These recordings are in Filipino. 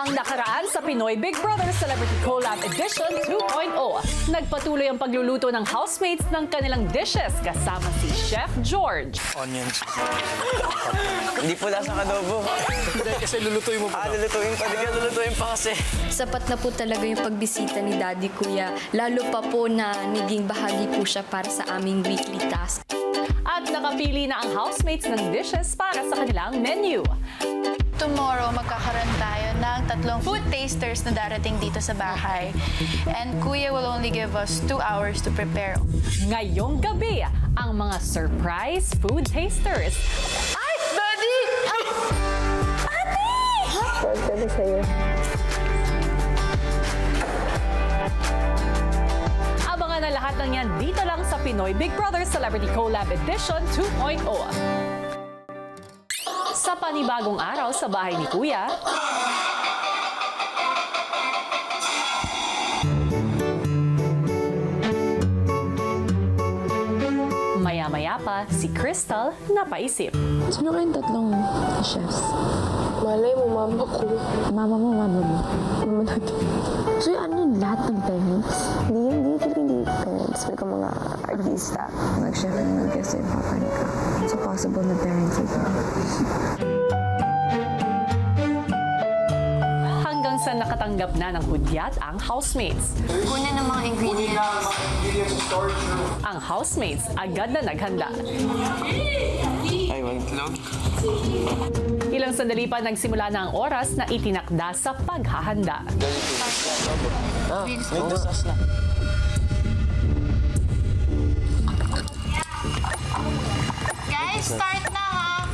Ang nakaraan sa Pinoy Big Brother Celebrity Collab Edition 2.0. Nagpatuloy ang pagluluto ng housemates ng kanilang dishes kasama si Chef George. Onions. Hindi po lasang adobo. Hindi, kasi lulutuin mo pa. Lulutuin pa. Hindi lulutuin pa kasi. Sapat na po talaga yung pagbisita ni Daddy Kuya. Lalo pa po na naging bahagi po siya para sa aming weekly task. At nakapili na ang housemates ng dishes para sa kanilang menu. Tomorrow, magkakaroon tayo ng 3 food tasters na darating dito sa bahay. And Kuya will only give us 2 hours to prepare. Ngayong gabi, ang mga surprise food tasters. Ay! Daddy! Ay! Ate! Pagkabi sa'yo. Abangan na lahat ng yan dito lang sa Pinoy Big Brother Celebrity Collab Edition 2.0. Sa panibagong araw sa bahay ni Kuya, maya-maya pa si Crystal napaisip. Sino kayong tatlong chefs? Malay mo, mama ko. Mama mo, mama mo. Mama natin. So yung ano yun, lahat ng parents? Hindi parents. May mga artista. Mag-chef and mag-guest yung papa niya. So possible na parents ito. Hanggang sa nakatanggap na ng hudyat ang housemates. Kuna ng mga ingredients. Ang housemates agad na naghanda. Ay, walang tulog. Ilang sandali pa nagsimula na ang oras na itinakda sa paghahanda. May dasas na. Guys, start na ha!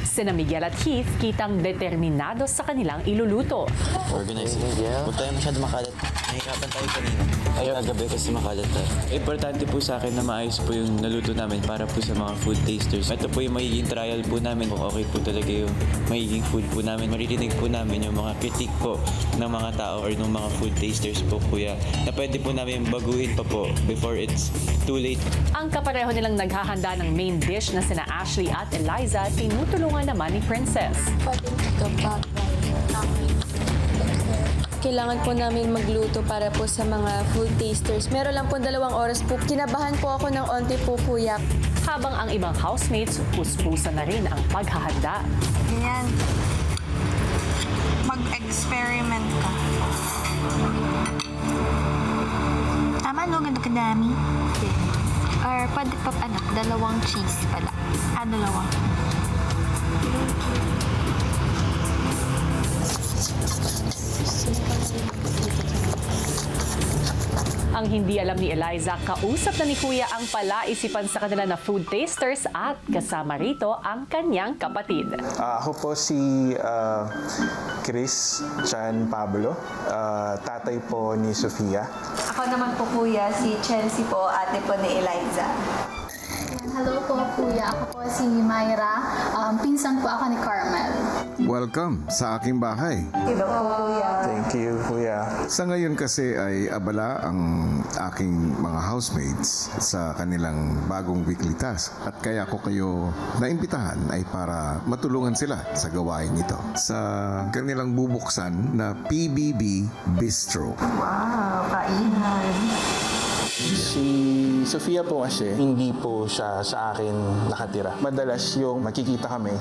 Sina Miguel at Keith kitang determinado sa kanilang iluluto. Organize. Huwag tayo masyado makalat. Nahihirapan tayo kanina. Ayaw agabi kasi makalat tayo. Importante po sa akin na maayos po yung naluto namin para po sa mga food tasters. Ito po yung magiging trial po namin kung okay po talaga yung magiging food po namin. Maririnig po namin yung mga critique po ng mga tao or ng mga food tasters po, kuya, na pwede po namin baguhin pa po before it's too late. Ang kapareho nilang naghahanda ng main dish na sina Ashley at Eliza, tinutulungan naman ni Princess. Kailangan po namin magluto para po sa mga food tasters. Meron lang po 2 oras po. Kinabahan po ako ng onti po, kuya. Habang ang ibang housemates, puspusan na rin ang paghahanda. Ganyan. Mag-experiment ka. Tama no? Gano'n kadami? Or pwede pa, 2 cheese pala. 2. Ang hindi alam ni Eliza, kausap na ni Kuya ang palaisipan sa kanila na food tasters at kasama rito ang kanyang kapatid. Ako po si Chris Chan Pablo, tatay po ni Sofia. Ako naman po kuya, si Chelsea po, ate po ni Eliza. Hello po, kuya. Ako po si Myra. Pinsan po ako ni Carmel. Welcome sa aking bahay. Thank you, kuya. Sa ngayon kasi ay abala ang aking mga housemates sa kanilang bagong weekly task. At kaya ko kayo naimbitahan ay para matulungan sila sa gawain ito sa kanilang bubuksan na PBB Bistro. Wow, kainan. Si Sofia po kasi, hindi po siya sa akin nakatira. Madalas yung makikita kami,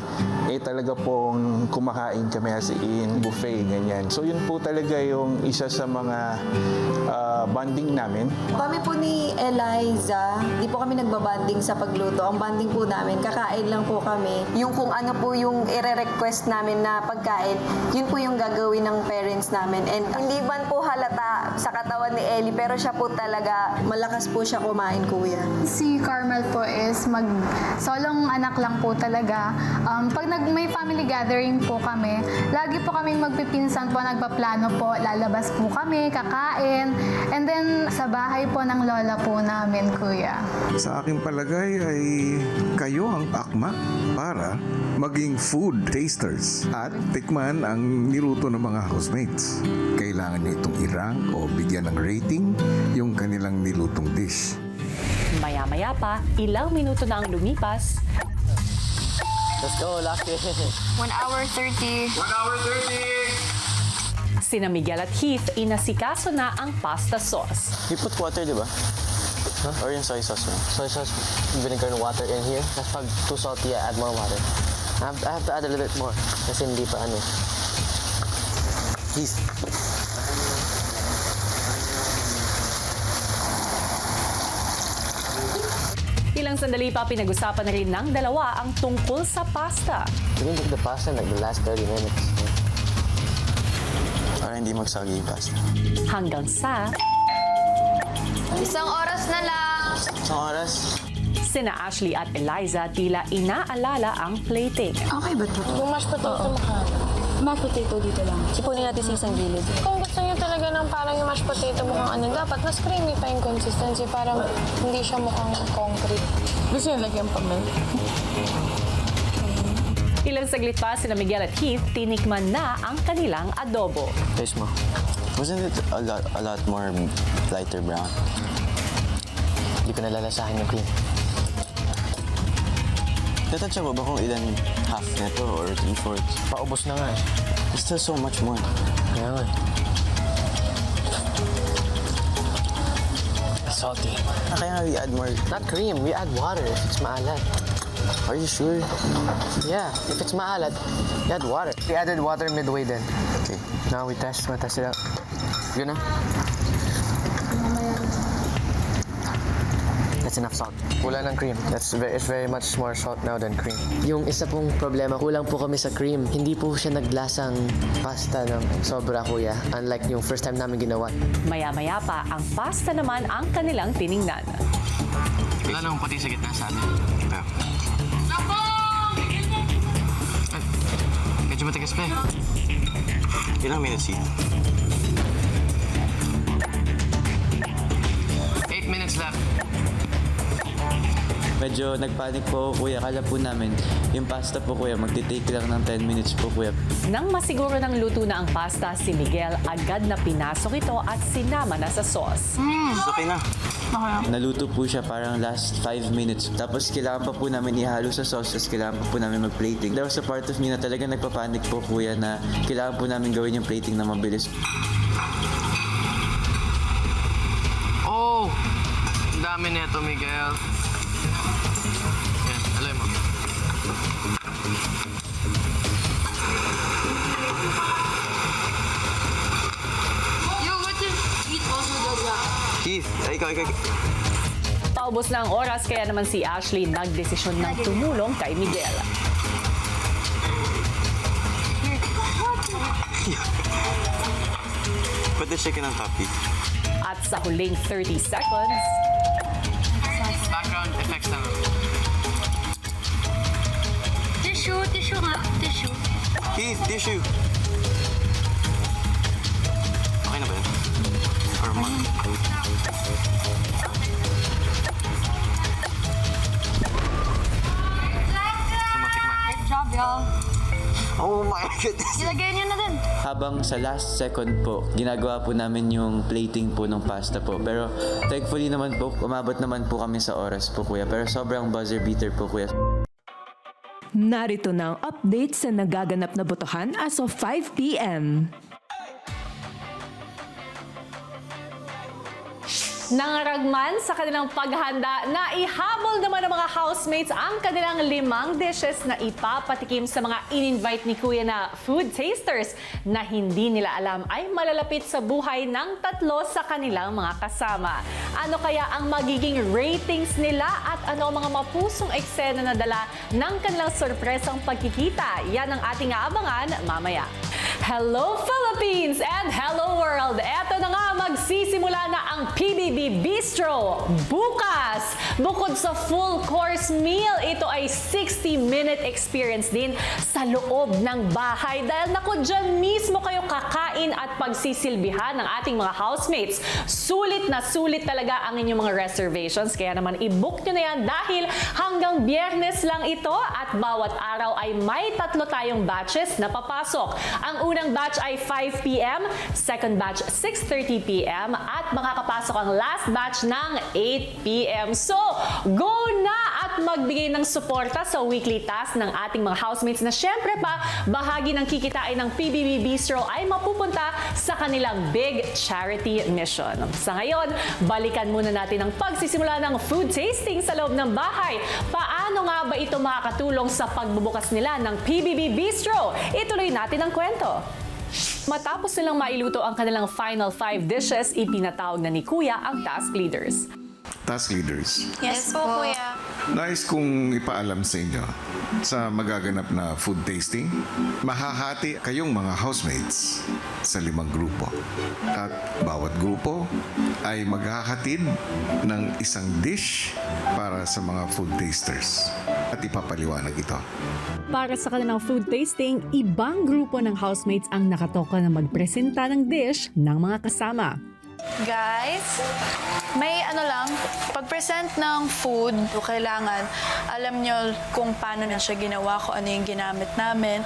talaga pong kumakain kami as in buffet, ganyan. So yun po talaga yung isa sa mga bonding namin. Kami po ni Eliza, di po kami nagbabanding sa pagluto. Ang banding po namin, kakain lang po kami. Yung kung ano po yung ire-request namin na pagkain, yun po yung gagawin ng parents namin. And hindi man po halata sa katawan ni Ellie, pero siya po talaga, malakas po siya kumain, kuya. Si Carmel po is solong anak lang po talaga. Pag may family gathering po kami, lagi po kaming magpipinsan po, nagpaplano po, lalabas po kami, kakain. And then, sa bahay po ng lola po namin, kuya. Sa aking palagay ay kayo ang akma para maging food tasters at tikman ang niluto ng mga housemates. Kailangan niyo itong i-rank o bigyan ng rating yung kanilang nilutong dish. Maya-maya pa, ilang minuto na ang lumipas. Let's go, Lucky. 1 hour 30. 1 hour 30! Sina Miguel at Heath, inasikaso na ang pasta sauce. You put water, di ba? Or yung soy sauce mo? Soy sauce, vinegar and water in here. Tapos pag too salty, I add more water. I have to add a little bit more. Kasi hindi pa ano. Heath. Ilang sandali pa pinag-usapan na rin ng dalawa ang tungkol sa pasta. We didn't cook the pasta in like the last 30 minutes. Para hindi magsagi yung pasta. Hanggang sa Isang oras na lang. Isang oras. sina Ashley at Eliza tila inaalala ang plating. Okay ba ito? Yung mashed potato Mashed potato dito lang. Sipunin natin sa isang gilid. Kung gusto niyo talaga ng parang yung mashed potato mukhang ano, dapat mas creamy pa yung consistency. Parang hindi siya mukhang concrete. Gusto niyo lagyan pa milk? Ilang saglit pa sina Miguel at Heath tinikman na ang kanilang adobo. Taste mo. Wasn't it a lot more lighter brown? Hindi ko nalalasahan yung cream. Tatansya mo ba kung ilan half neto or 3/4? Paubos na nga eh. There's still so much more. Kaya nga. Salty. Kaya nga we add more. Not cream, we add water if it's maalat. Are you sure? Yeah, if it's maalat, you add water. We added water midway then. Okay. Now we test it out. Good na? That's enough salt. Kulang ng cream. It's very much more salt now than cream. Yung isa pong problema, kulang po kami sa cream. Hindi po siya naglasang pasta ng sobra, kuya. Unlike yung first time namin ginawa. Maya-maya pa, ang pasta naman ang kanilang tiningnan. Wala namang pati sa gitna sa amin. Medyo matigas pa eh. Ilang minutes yun? 8 minutes left. Medyo nagpanik po kuya. Akala po namin yung pasta po kuya magti-take lang ng 10 minutes po kuya. Nang masiguro ng luto na ang pasta, si Miguel agad na pinasok ito at sinama na sa sauce. Okay na. Naluto po siya parang last 5 minutes. Tapos kailangan pa po namin ihalo sa sauce. Tapos kailangan pa po namin mag-plating. There was a part of me na talaga nagpapanik po kuya na kailangan po namin gawin yung plating na mabilis. Oh! Ang dami neto, Miguel. Yan, alay mo. Keith, ikaw. Paubos na ang oras, kaya naman si Ashley nagdesisyon ng tumulong kay Miguel. Put the chicken on top, Keith. At sa huling 30 seconds, Background effects na. Tissue nga, tissue. Keith, tissue. Okay na ba yun? Or more? Great job, y'all. Oh my goodness. Ilagay niyo na din. Habang sa last second po, ginagawa po namin yung plating po ng pasta po. Pero thankfully naman po, umabot naman po kami sa oras po kuya. Pero sobrang buzzer beater po kuya. Narito na ang update sa nagaganap na botohan as of 5 p.m. nangaragman sa kanilang paghahanda na ihabol naman ng mga housemates ang kanilang 5 dishes na ipapatikim sa mga in-invite ni Kuya na food tasters na hindi nila alam ay malalapit sa buhay ng 3 sa kanilang mga kasama. Ano kaya ang magiging ratings nila at ano ang mga mapusong eksena na dala ng kanilang sorpresang pagkikita? Yan ang ating aabangan mamaya. Hello Philippines and hello world! Eto na nga, magsisimula na ang PBB Bistro bukas! Bukod sa full course meal, ito ay 60-minute experience din sa loob ng bahay. Dahil naku, dyan mismo kayo kakain at pagsisilbihan ng ating mga housemates. Sulit na sulit talaga ang inyong mga reservations. Kaya naman i-book nyo na yan dahil hanggang Biyernes lang ito at bawat araw ay may 3 tayong batches na papasok. Ang unang batch ay 5 p.m., second batch 6:30 p.m. at makakapasok ang last batch ng 8 p.m. So, go na at at magbigay ng suporta sa weekly task ng ating mga housemates na syempre pa bahagi ng kikitain ng PBB Bistro ay mapupunta sa kanilang big charity mission. Sa ngayon, balikan muna natin ang pagsisimula ng food tasting sa loob ng bahay. Paano nga ba ito makakatulong sa pagbubukas nila ng PBB Bistro? Ituloy natin ang kwento. Matapos nilang mailuto ang kanilang final 5 dishes, ipinatawag na ni Kuya ang task leaders. Task leaders, Yes po, Kuya. nais kong ipaalam sa inyo sa magaganap na food tasting, mahahati kayong mga housemates sa 5 grupo. At bawat grupo ay maghahatid ng isang dish para sa mga food tasters. At ipapaliwanag ito. Para sa kanilang food tasting, ibang grupo ng housemates ang nakatoka na magpresenta ng dish ng mga kasama. Guys, may pag-present ng food, kailangan alam nyo kung paano na siya ginawa, kung ano yung ginamit namin.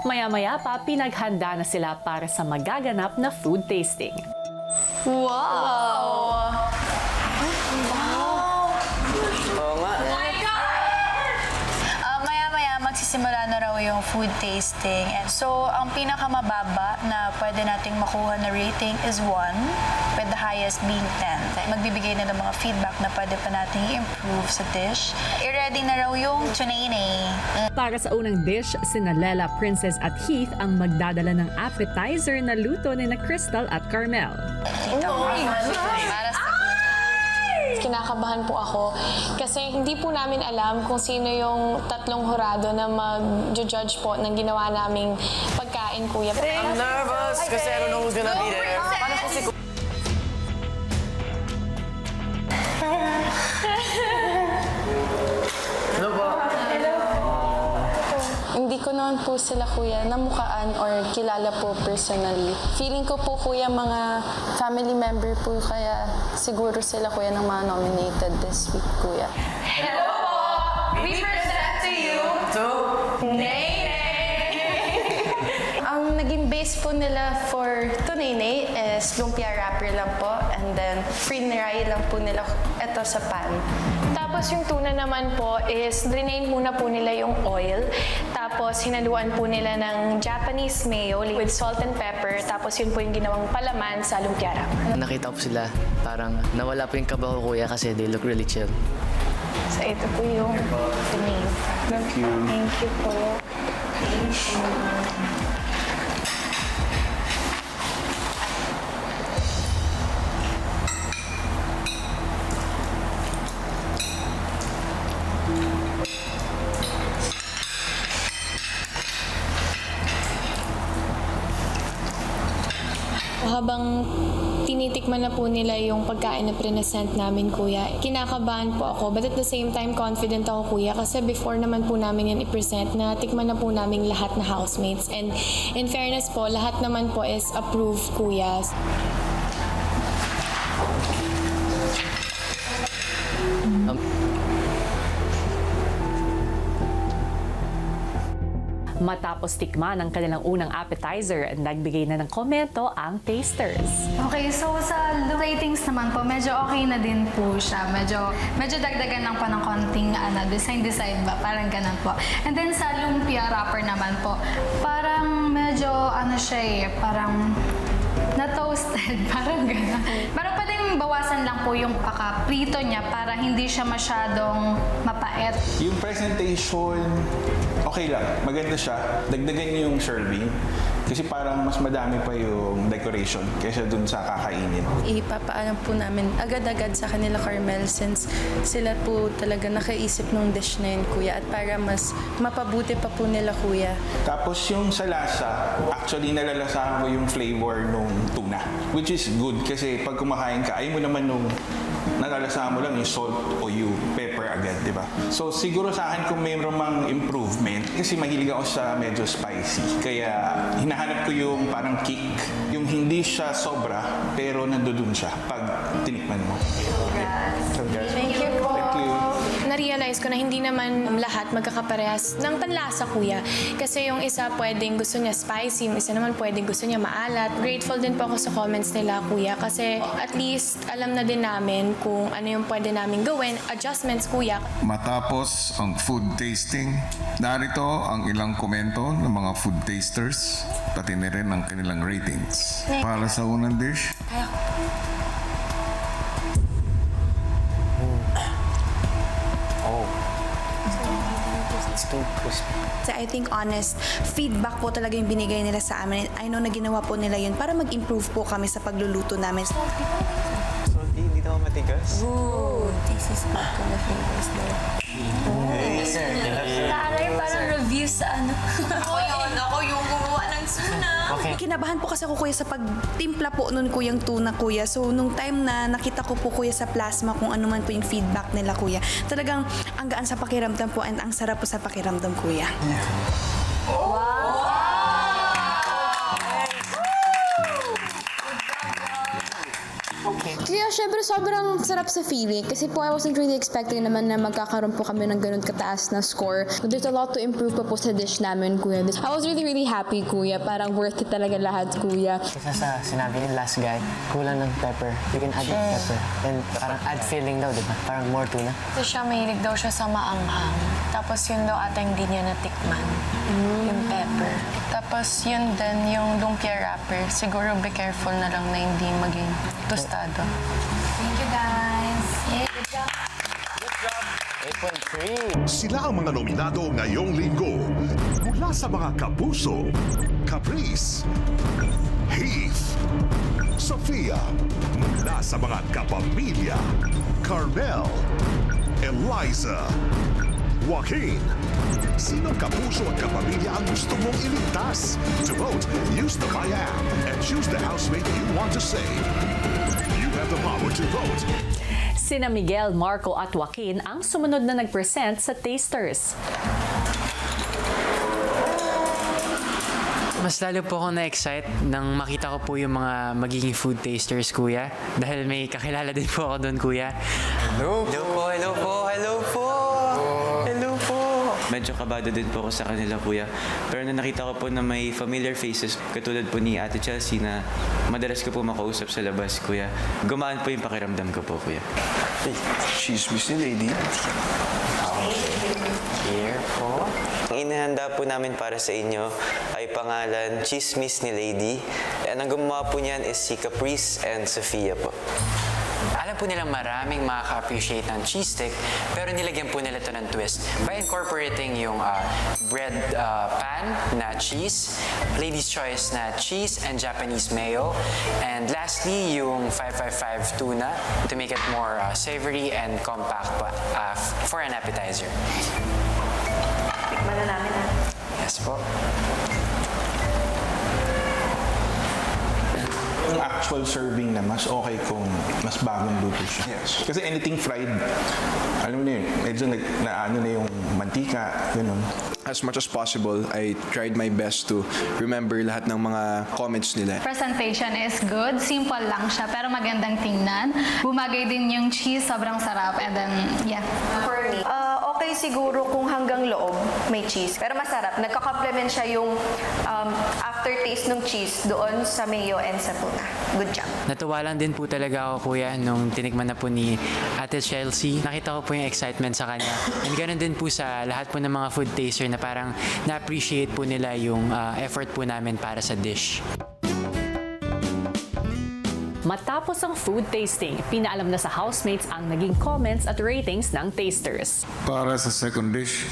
Maya-maya pa, pinaghanda na sila para sa magaganap na food tasting. Wow! Maya-maya, magsisimula na raw yung food tasting. And so, ang pinakamababa na pwede nating makuha na rating is 1, with the highest being 10. Magbibigay na ng mga feedback na pwede pa nating i-improve sa dish. I-ready na raw yung tunay. Para sa unang dish, sina Lela, Princess at Heath ang magdadala ng appetizer na luto ni na Crystal at Carmel. Para sa Kinakabahan po ako kasi hindi po namin alam kung sino yung 3 hurado na mag-judge po ng ginawa naming pagkain, Kuya. I'm nervous kasi I don't know who's gonna be there. Paano po si Hello po. Hindi ko naman po sila, Kuya, namukaan or kilala po personally. Feeling ko po, Kuya, mga family member po, kaya siguro sila, Kuya, ng mga nominated this week, Kuya. Hello po! We present to you Nene! Ang naging base po nila for Tunay is lumpia wrapper lang po and then fry lang po nila ito sa pan. Tapos yung tuna naman po is drain muna po nila yung oil. Tapos hinaluan po nila ng Japanese mayo with salt and pepper. Tapos yun po yung ginawang palaman sa lumpia wrapper. Nakita ko sila, parang nawala po yung kaba ko, Kuya, kasi they look really chill. So ito po yung tunay. Thank you. Thank you po. Thank you. Habang tinitikman na po nila yung pagkain na present namin, Kuya, kinakabahan po ako. But at the same time, confident ako, Kuya, kasi before naman po namin yan i-present, natikman na po namin lahat na housemates. And in fairness po, lahat naman po is approved, Kuya. Matapos tikman ang kanilang unang appetizer, nagbigay na ng komento ang tasters. Okay, so sa ratings naman po, medyo okay na din po siya. Medyo dagdagan lang po ng konting design ba, parang ganun po. And then sa lumpia wrapper naman po, parang medyo siya parang na-toasted, parang gano'n. Parang pwedeng bawasan lang po yung paka-prito niya para hindi siya masyadong mapait. Yung presentation, okay lang. Maganda siya. Dagdagan niyo yung serving. Kasi parang mas madami pa yung decoration kaysa dun sa kakainin. Ipapaalam po namin agad-agad sa kanila, Carmel, since sila po talaga nakaisip ng dish na yun, Kuya. At para mas mapabuti pa po nila, Kuya. Tapos yung sa lasa, actually nalalasahan ko yung flavor nung tuna. Which is good kasi pag kumakain ka, ayaw mo naman nung nalalasahan mo lang yung salt o yung pepper agad, di ba? So siguro sa akin kung mayroon mang improvement, kasi mahilig ako sa medyo spicy. Kaya hinahanap ko yung parang kick, yung hindi siya sobra, pero nandoon siya pag tinikman mo. Thank you po. Thank you. Na-realize na-realize ko na hindi naman lahat magkakaparehas ng panlasa, kuya. Kasi yung isa pwedeng gusto niya spicy, yung isa naman pwedeng gusto niya maalat. Grateful din po ako sa comments nila, kuya, kasi at least alam na din namin kung ano yung pwede namin gawin. Adjustments, kuya. Matapos ang food tasting, narito ang ilang komento ng mga food tasters, pati na rin ang kanilang ratings. Para sa unang dish, It's too crispy. I think honest feedback po talaga yung binigay nila sa amin. I know na ginawa po nila yun para mag-improve po kami sa pagluluto namin. Salty, hindi naman matigas. Ooh, this is good to the flavors there. Yes, sir. Taray, parang review sa ano. Ako yung gumawa ng suna. Okay. Kinabahan po kasi ako, kuya, sa pagtimpla po nun, kuyang tuna, kuya. So, nung time na nakita ko po, kuya, sa plasma kung ano man po yung feedback nila, kuya, talagang ang gaan sa pakiramdam po and ang sarap po sa pakiramdam, kuya. Kaya syempre sobrang sarap sa feeling kasi po I wasn't really expecting naman na magkakaroon po kami ng ganun kataas na score. So there's a lot to improve pa po sa dish namin, kuya. I was really happy, kuya. Parang worth it talaga lahat, kuya. Isa sa sinabi ni last guy, kulang ng pepper. You can add pepper. And parang add filling daw, di ba? Parang more tuna. Kasi siya, mahilig daw siya sa maanghang. Tapos yun daw ata hindi niya natikman. Yung pepper. Tapos yun din, yung lumpia wrapper. Siguro be careful na lang na hindi maging tostado. Thank you, guys. Good job. 8.3. Sila ang mga nominado ngayong linggo. Mula sa mga kapuso, Caprice, Heath, Sofia. Mula sa mga kapamilya, Carmel, Eliza, Joaquin. Sinong kapuso at kapamilya ang gusto mong iligtas? To vote, use the My app and choose the housemate you want to save. You have the power to vote. Sina Miguel, Marco at Joaquin ang sumunod na nag-present sa Tasters. Mas lalo po ako na-excite nang makita ko po yung mga magiging food tasters, kuya. Dahil may kakilala din po ako doon, kuya. Hello po. Medyo kabado din po ako sa kanila, kuya. Pero nung nakita ko po na may familiar faces, katulad po ni Ate Chelsea na madalas ko po makausap sa labas, kuya. Gumaan po yung pakiramdam ko po, kuya. She's Miss Lady. Here po. Ang inihanda po namin para sa inyo ay pangalan Chismis ni Lady. And ang gumawa po niyan is si Caprice and Sofia po. Alam po nilang maraming makaka-appreciate ng cheese stick, pero nilagyan po nila ito ng twist by incorporating yung bread pan na cheese, Lady's Choice na cheese and Japanese mayo, and lastly, yung 555 tuna to make it more savory and compact for an appetizer. Tikman na namin, ha? Yes po. Yung actual serving na mas okay kung mas bagong luto siya. Yes. Kasi anything fried, alam mo na yun, medyo naano na yung mantika, ganun. As much as possible, I tried my best to remember lahat ng mga comments nila. Presentation is good. Simple lang siya, pero magandang tingnan. Bumagay din yung cheese, sobrang sarap. And then, yeah. For me, okay siguro kung hanggang loob may cheese. Pero masarap. Nagka-complement siya yung aftertaste ng cheese doon sa mayo and sa tuna. Good job. Natuwa lang din po talaga ako, kuya, nung tinikman na po ni Ate Chelsea. Nakita ko po yung excitement sa kanya. And ganoon din po sa lahat po ng mga food taster na parang na-appreciate po nila yung effort po namin para sa dish. Matapos ang food tasting, pinaalam na sa housemates ang naging comments at ratings ng tasters. para sa second dish,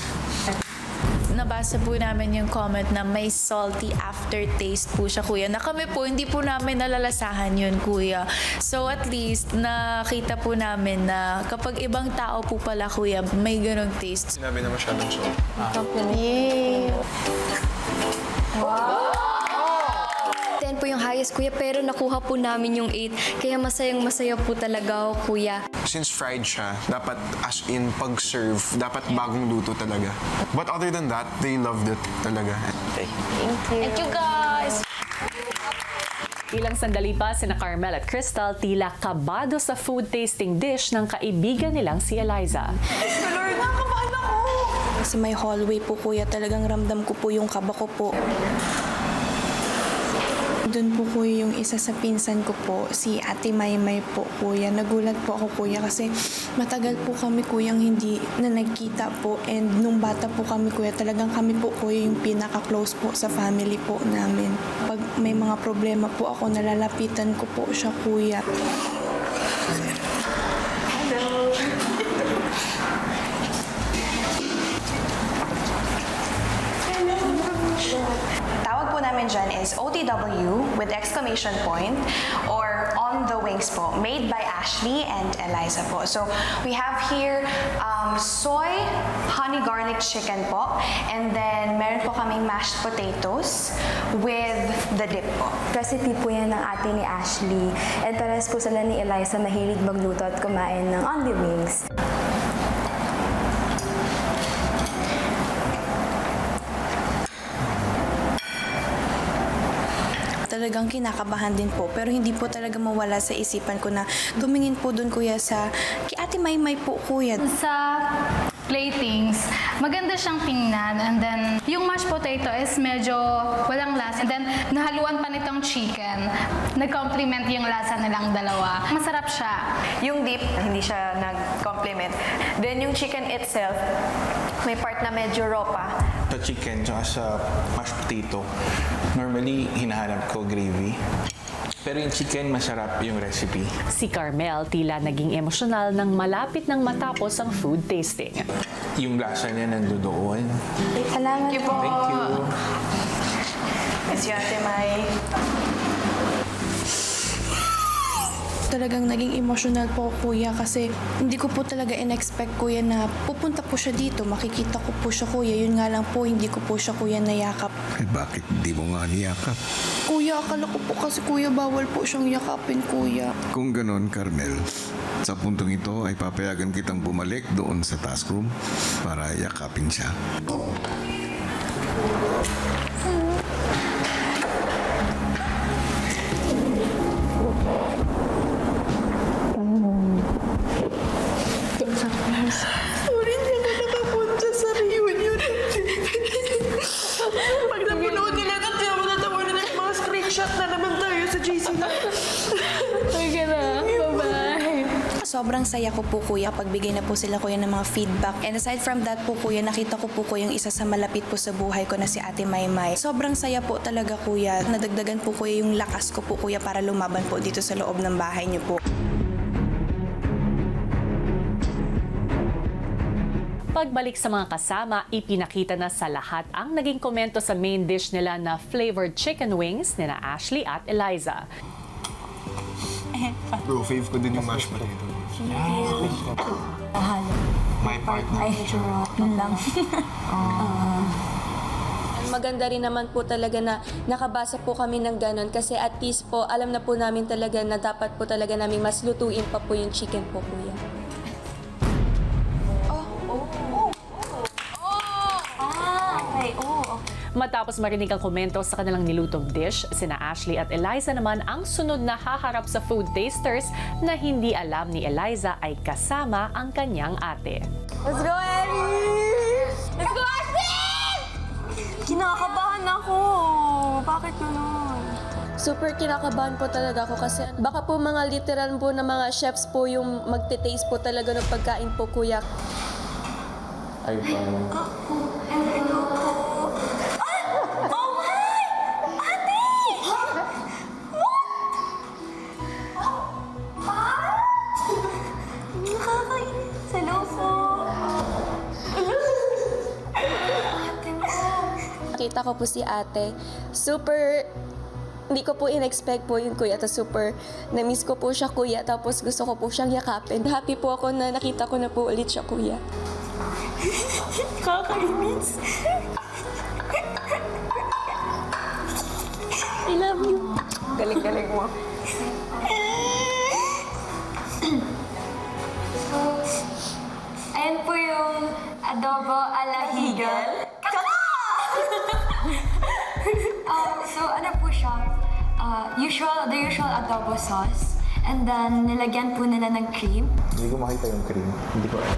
Nabasa po namin yung comment na may salty aftertaste po siya, kuya. Na kami po, hindi po namin nalalasahan yun, kuya. So at least, nakita po namin na kapag ibang tao po pala, kuya, may ganong taste. Sinabi na masyadong salt. Ten po yung highest, kuya, pero nakuha po namin yung 8. Kaya masayang-masaya po talaga ako, kuya. Since fried siya, dapat as in pag-serve, dapat bagong luto talaga. But other than that, they loved it talaga. Thank you, guys! Ilang sandali pa, sina Carmel at Crystal tila kabado sa food tasting dish ng kaibigan nilang si Eliza. Lord, nakakabahan ako! Kasi may hallway po, kuya. Talagang ramdam ko po yung kaba ko po. Doon po kuya yung isa sa pinsan ko po, si Ate Maymay po kuya. Nagulat po ako kuya kasi matagal po kami kuyang hindi na nagkita po. And nung bata po kami kuya, talagang kami po kuya yung pinaka-close po sa family po namin. Pag may mga problema po ako, nalalapitan ko po siya kuya. Hello! Tawag po namin dyan is OTW with exclamation point or on the wings po, made by Ashley and Eliza po. So we have here soy honey garlic chicken po, and then meron po kaming mashed potatoes with the dip po. Recipe po yan ng ate ni Ashley. And pares po sila ni Eliza mahilig magluto at kumain ng on the wings. Talagang kinakabahan din po, pero hindi po talaga mawala sa isipan ko na tumingin po doon kuya sa kay Ate Maymay po kuya. Sa platings, maganda siyang tingnan, and then yung mashed potato is medyo walang lasa, and then nahaluan pa nitong chicken. Nag-complement yung lasa nilang dalawa. Masarap siya. Yung dip, hindi siya nag-complement. Then yung chicken itself, may part na medyo raw pa. Sa chicken, tsaka sa mashed potato, normally hinahanap ko gravy. Pero yung chicken, masarap yung recipe. Si Carmel tila naging emosyonal nang malapit nang matapos ang food tasting. Yung lasa niya nandoon. Salamat po. Thank you. Yes, yung Ate May. Talagang naging emotional po kuya kasi hindi ko po talaga in-expect kuya na pupunta po siya dito. Makikita ko po siya kuya. Yun nga lang po, hindi ko po siya kuya nayakap. Eh bakit di mo nga niyakap? Kuya, akala ko po kasi kuya bawal po siyang yakapin kuya. Kung ganon, Carmel, sa puntong ito ay papayagan kitang bumalik doon sa task room para yakapin siya. Sorry, hindi ako nakapunta sa reunion. Pag napanood nila kasi ako natawanan ng mga screenshot na naman tayo sa GC na. Okay na. Bye-bye. Sobrang saya ko po kuya pagbigay na po sila kuya ng mga feedback. And aside from that po kuya, nakita ko po kuya yung isa sa malapit po sa buhay ko na si Ate Maymay. Sobrang saya po talaga kuya. Nadagdagan po kuya yung lakas ko po kuya para lumaban po dito sa loob ng bahay niyo po. Pagbalik sa mga kasama, ipinakita na sa lahat ang naging komento sa main dish nila na flavored chicken wings nila Ashley at Eliza. Bro, fave ko din yung mashed potato. My partner. Yun lang. Maganda rin naman po talaga na nakabasa po kami ng ganon kasi at least po alam na po namin talaga na dapat po talaga namin mas lutuin pa po yung chicken po kuya. Matapos marinig ang komento sa kanilang nilutong dish, sina Ashley at Eliza naman ang sunod na haharap sa food tasters na hindi alam ni Eliza ay kasama ang kanyang ate. Let's go, Ellie! Let's go, Ashley! Kinakabahan ako. Bakit gano'n? Super kinakabahan po talaga ako kasi baka po mga literal po na mga chefs po yung magte-taste po talaga ng pagkain po kuya. Ay, parang... Nakita ko po si ate. Super, hindi ko po in-expect po yun kuya. Tapos super, na-miss ko po siya kuya. Tapos gusto ko po siyang yakapin. Happy po ako na nakita ko na po ulit siya kuya. Kakainis. I love you. Galing-galing mo. So, ayan po yung adobo ala higal. So, ano po siya? The usual adobo sauce. And then, nilagyan po nila ng cream. Hindi ko makita yung cream. Hindi ko alam.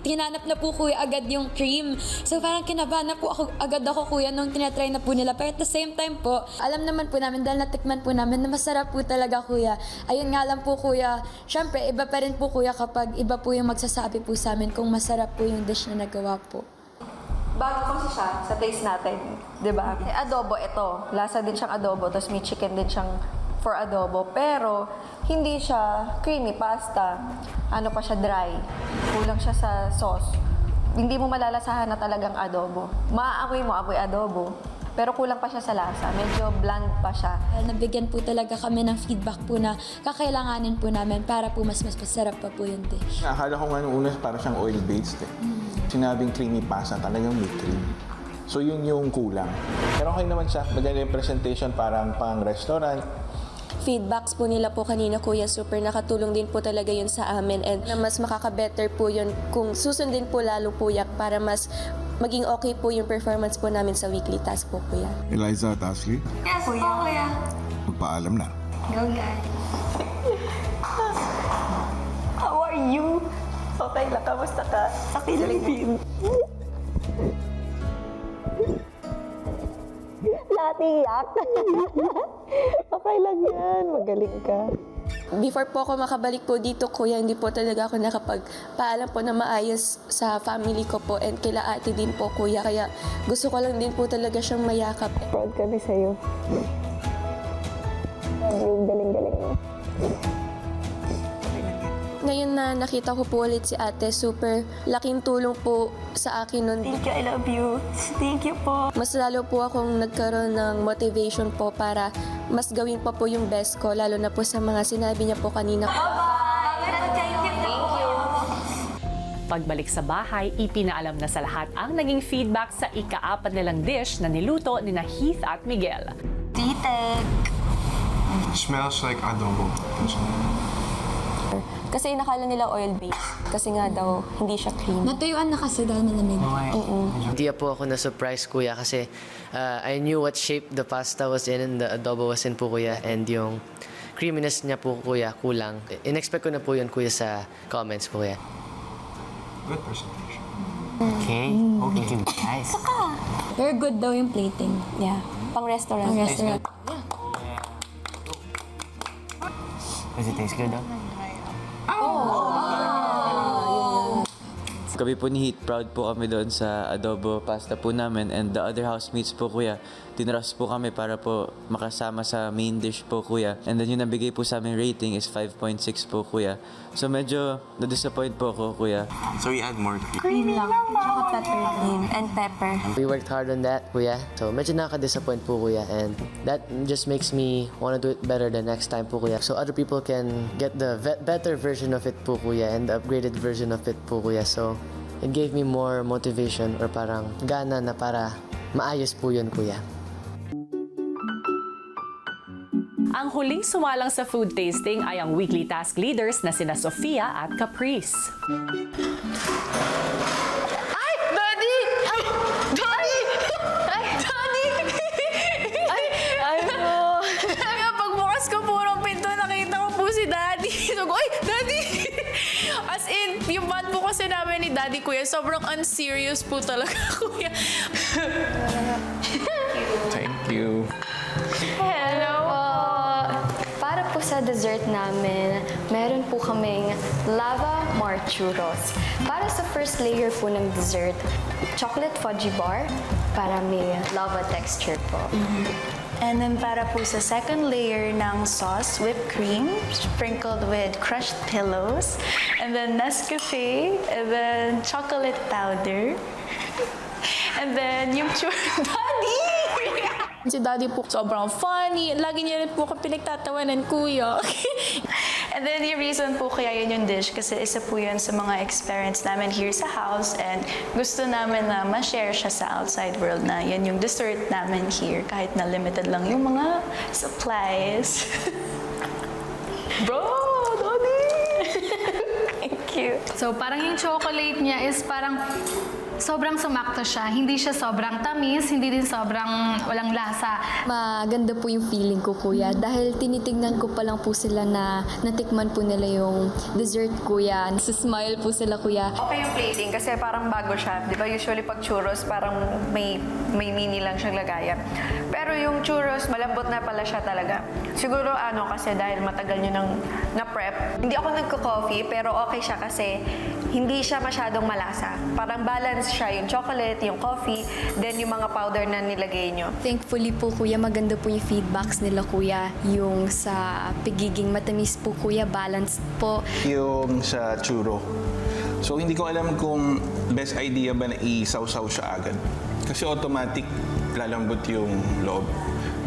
Hinanap na po kuya agad yung cream. So parang kinabahan na po agad ako kuya nung tinatry na po nila. Pero at the same time po, alam naman po namin dahil natikman po namin na masarap po talaga kuya. Ayun nga lang po kuya, syempre iba pa rin po kuya kapag iba po yung magsasabi po sa amin kung masarap po yung dish na nagawa po. Bago kasi siya sa taste natin, di ba? Adobo, ito. Lasa din siyang adobo, tapos may chicken din siyang for adobo. Pero, hindi siya creamy pasta. Ano pa siya, dry. Kulang siya sa sauce. Hindi mo malalasahan na talagang adobo. Maaamoy mo, amoy adobo. Pero kulang pa siya sa lasa. Medyo bland pa siya. Nabigyan po talaga kami ng feedback po na kakailanganin po namin para po mas masarap pa po yung dish. Akala ko nga nung una parang siyang oil-based eh. Sinabing creamy pasta, talagang may cream. So yun yung kulang. Pero okay naman siya. Maganda yung presentation, parang pang restaurant. Feedbacks po nila po kanina, Kuya Super, nakatulong din po talaga yun sa amin and na mas makaka-better po yun kung susundin po lalo po yak para mas maging okay po yung performance po namin sa weekly task po, Kuya. Eliza at Ashley, Yes, Kuya. magpaalam na. Go, guys. How are you? Okay lang, kamusta ka? Okay lang din. Natiyak. Okay lang yan, magaling ka. Before po ako makabalik po dito, Kuya, hindi po talaga ako nakapagpaalam po na maayos sa family ko po and kila ate din po, Kuya. Kaya gusto ko lang din po talaga siyang mayakap. Proud kami sa'yo. Galing-galing mo. Ngayon na nakita ko po ulit si ate, super laking tulong po sa akin nun. Thank you, I love you. Thank you po. Mas lalo po akong nagkaroon ng motivation po para mas gawin pa po yung best ko, lalo na po sa mga sinabi niya po kanina. Pagbalik sa bahay, ipinaalam na sa lahat ang naging feedback sa ika-4 nilang dish na niluto ni Heath at Miguel. Titek. Smells like adobo. Kasi nakala nila oil-based. Kasi nga daw, hindi siya cream. Natuyuan na kasi dahil malamig. Hindi po ako na-surprise kuya kasi I knew what shape the pasta was in and the adobo was in po kuya and yung creaminess niya po kuya kulang. In-expect ko na po yun kuya sa comments po kuya. Good presentation. Okay. Thank you guys. Very good daw yung plating. Yeah. Pang-restaurant. Pang-restaurant. Does it taste good though? Kami po ni Heath, proud po kami doon sa adobo pasta po namin and the other housemates po kuya. Tinrust po kami para po makasama sa main dish po kuya. And then yung nabigay po sa aming rating is 5.6 po kuya. So medyo na-disappoint po ako kuya. So we add more Cream lang. Tsaka pepper cream and pepper. We worked hard on that kuya. So medyo nakaka-disappoint po kuya and that just makes me want to do it better the next time po kuya. So other people can get the better version of it po kuya and the upgraded version of it po kuya. So it gave me more motivation or parang gana na para maayos po yun kuya. Ang huling sumalang sa food tasting ay ang weekly task leaders na sina Sofia at Caprice. Ay! Daddy! Ay! Daddy! Ay! Daddy! Ay po! Kaya pagbukas ko po ng pinto, nakita ko po si Daddy. So, ay! Daddy! As in, yung band po kasi namin ni Daddy, Kuya, sobrang unserious po talaga, Kuya. Thank you. Hello po! Para po sa dessert namin, meron po kaming lava marchurros. Para sa first layer po ng dessert, chocolate fudgy bar para may lava texture po. And then para po sa second layer ng sauce, whipped cream, sprinkled with crushed pillows, and then Nescafe, and then chocolate powder, and then yung Daddy! Si Daddy po sobrang funny. Lagi niya rin po ako pinagtatawanan, Kuya. And then yung reason po kaya yun yung dish kasi isa po yun sa mga experience namin here sa house and gusto namin na ma-share siya sa outside world na yan yung dessert namin here kahit na limited lang yung mga supplies. Bro! Daddy! Thank you. So, parang yung chocolate niya is parang sobrang sumakto siya. Hindi siya sobrang tamis, hindi din sobrang walang lasa. Maganda po yung feeling ko, kuya. Dahil tinitignan ko pa lang po sila na natikman po nila yung dessert, kuya. Smile po sila, kuya. Okay yung plating kasi parang bago siya. Di ba usually pag churros parang may mini lang siyang lagayan. Pero yung churros, malambot na pala siya talaga. Siguro kasi dahil matagal nyo nang na-prep. Hindi ako nagko-coffee pero okay siya kasi hindi siya masyadong malasa. Parang balance siya yung chocolate, yung coffee, then yung mga powder na nilagay nyo. Thankfully po, kuya, maganda po yung feedbacks nila, kuya. Yung sa pagiging matamis po, kuya, balanced po. Yung sa churro. So hindi ko alam kung best idea ba na isaw-saw siya agad. Kasi automatic lalambot yung loob.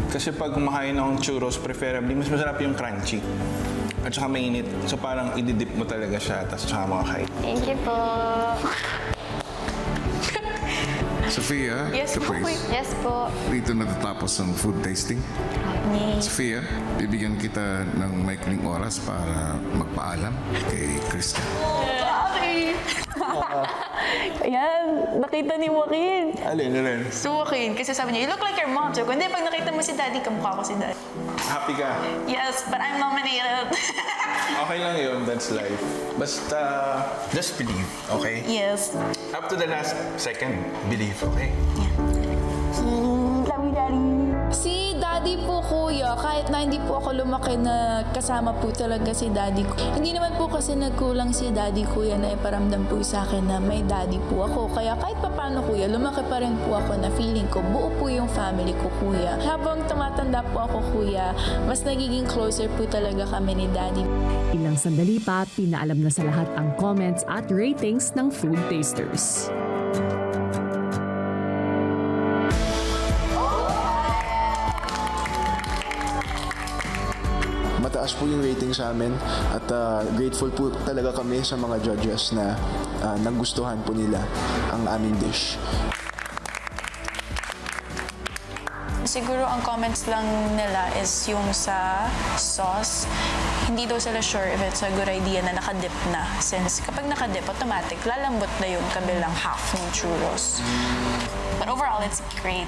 Kasi pag kumakain ng churros, preferably mas masarap yung crunchy. At saka mainit. So parang ididip mo talaga siya, tapos saka makakain. Thank you po. Sophia, Yes po. Caprice, Yes po. dito natatapos ang food tasting. Sophia, bibigyan kita ng maikling oras para magpaalam kay Christian. Ayan, nakita ni Joaquin. Alin? So, okay. Kasi sabi niya, you look like your mom. So, hindi, pag nakita mo si daddy, kamukha ko si daddy. Happy ka? Yes, but I'm nominated. Okay lang yun, that's life. Basta, just believe, okay? Yes. Up to the last second, believe, okay? Love you, Daddy. Si Daddy po, kuya, kahit na hindi po ako lumaki na kasama po talaga si Daddy ko. Hindi naman po kasi nagkulang si Daddy, kuya, na iparamdam po sa akin na may Daddy po ako. Kaya kahit papano, kuya, lumaki pa rin po ako na feeling ko, buo po yung family ko, kuya. Habang tumatanda po ako, kuya, mas nagiging closer po talaga kami ni Daddy. Ilang sandali pa, pinaalam na sa lahat ang comments at ratings ng Food Tasters. Mataas po yung rating sa amin at grateful po talaga kami sa mga judges na nagustuhan po nila ang aming dish. Siguro ang comments lang nila is yung sa sauce. Hindi daw sila sure if it's a good idea na nakadip na. Since kapag nakadip, automatic, lalambot na yung kabilang half ng churros. But overall, it's great.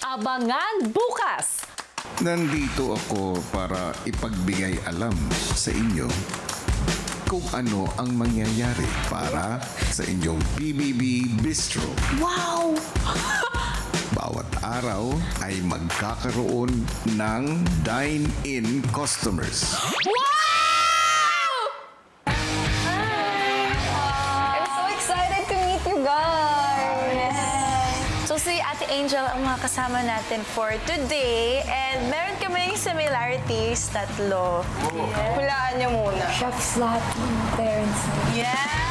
Abangan bukas! Nandito ako para ipagbigay alam sa inyo kung ano ang mangyayari para sa inyong PBB Bistro. Wow! Bawat araw ay magkakaroon ng dine-in customers. I'm so excited to meet you guys! So si Ate Angel ang mga kasama natin for today and meron kaming similarities, tatlo. Hulaan niyo muna. Chef's lahat ng parents. Yeah!